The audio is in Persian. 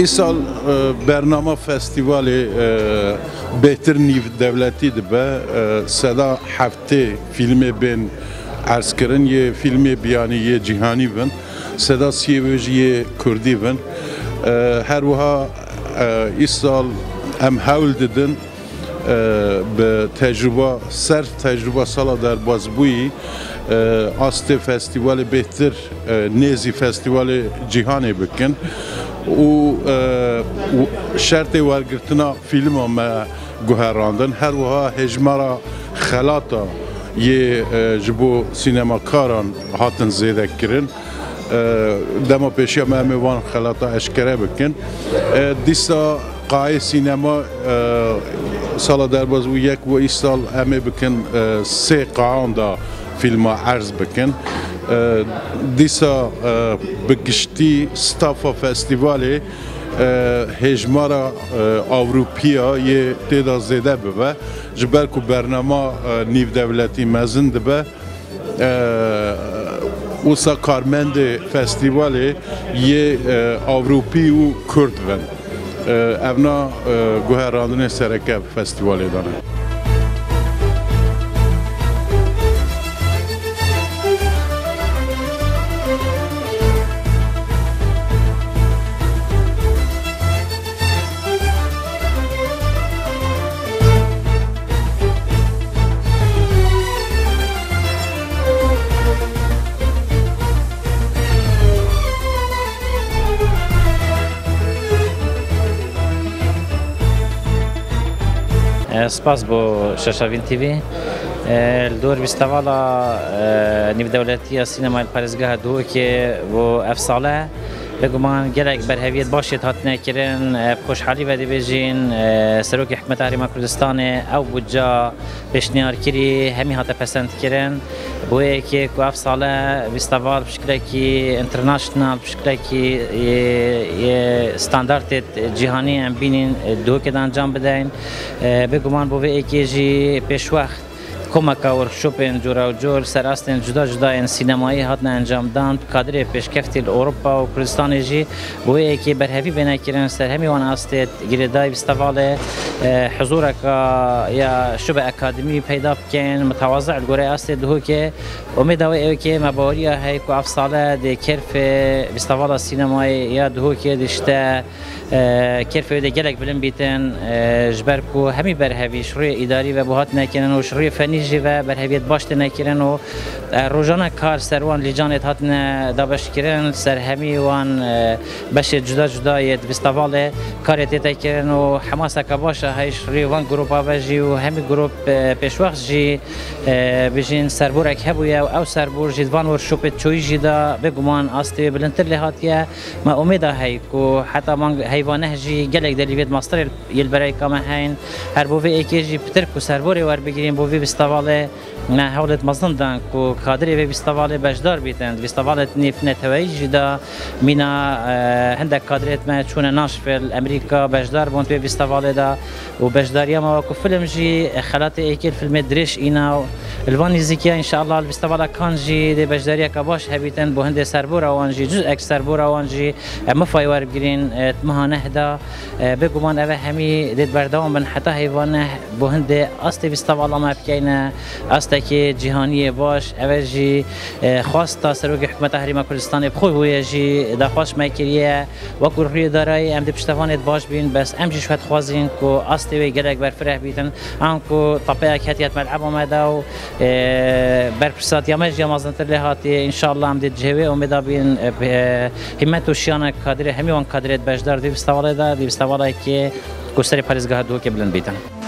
İsal برنامه فستیوال بهتر نیو دولتی دبه صدا هفته فیلم بین عرض کردن یه فیلم بیانی جهانی بن صدا سیویجی کردی بن هر وها ایسال ام حول دادن به تجربه سر تجربه سالا در بازبویی است فستیوال بهتر نیزی فستیوال جهانی بکن و شرط ورگرتنا فیلم ما گوهراندن هر وها هجمارا خلاطا یه جبو سینما کاران هاتن زیده کرن دما پیشی ما میوان خلاطا اشکره بکن دیسا قای سینما سال در باز و یک و ای سال همه بکن سه قاعان دا فیلم عرض بکن دیسا بگشتی ستافا فستیوالی هجمارا اوروپیا یه تعداد زیده ببه جبر که برنامه نیو دولتی مزن دبه اوسا کارمند فستیوالی یه اوروپی و کرد ون اونا گوهراندن سرکه فستیوالی دانه سپاس بو شاشاوین تیوی الدور بیستوالا نیو دولتی سینما الپارزگاه دو که و افساله بگمان گلک برهویت باشید هاتنه کرن خوشحالی و دیویجین سروک حکمت حریم کردستان او بودجا پیشنهاد کری همی هات پسند کرن بوده که افساله بیستوال بشکلی که انترناشنال بشکلی که استاندارد جهانی هم بینین دو که انجام بدین بگمان بوده که جی پیش وقت کمک ورکشاپین جورا و جور سراستن جدا جدا این سینمایی هاتن انجام داد کادر پیشکفتی اروپا و کردستان جی بوده که برهوی بنا کردن سر همی وان استید گریدای بیستواله حضور یا شبه اکادمی پیدا کن متواضع الگوره استید دو که امیدوارم که مباریا هی کو افساله د کرف بیستواله سینمایی یا دو که دشته کرف د گلک بلن بیتن جبرکو همی برهوی شروع اداری و بهات نکنن و شروع فنی و برهویت باشت نکردن و روزانه کار سروان لیجانت هاتن دابش کردن سر همی وان بشه جدا جدا ید بیستواله کارت تکردن و حماسه کباشه هیچ ریوان گروپا بجی و همی گروپ پیشوقت جی بجین سربورک هبویا و او سربور جدوان ورشوپت چوی جدا بگمان آستی بلندتر لحاتیه ما امیده هی کو حتی من حیوانه جی گلک دلیوید ماستر یل برای کام هین هر بوی ایکی جی پتر کو سربوری ور بگیریم بوی بیستواله نه حالت مزن دان کو کادری و بیستواله بجدار بیتند بیستواله نیف نتوی جدا مینا هندک کادریت ما چون ناشفیل امریکا بجدار بوند و بیستواله دا و بجداریا ما کو فیلم جی خلات ایکل فیلم درش اینا الوانی زیکیا ان شاء الله بیستواله کان جی د بجداریا کباش هبیتند بو هند سربور اوان جی جزء اک سربور اوان جی مفایور بگیرین مهانه دا بگمان اوه همی دید بردام بن حتی حیوانه بو هند است بیستواله ما بکینه است که جهانی باش اوجی خواست تا سروک حکمت حریم کردستان بخوی هوی جی دخواش میکریه و کورخی دارای ام دپشتوانت باش بین بس ام جی شوت خوازین کو استی و گلک بر فرح بیتن ام کو طبیعه کتیت ملعب اومده و بر فرصت یامج یامازنتر لهاتی ان شاء الله ام دید جهوی امید بین همت و شیان کادر همیوان کادرت بجدار دی بستواله دا دی بستواله که کوسری پارزگاه دو که بلند بیتن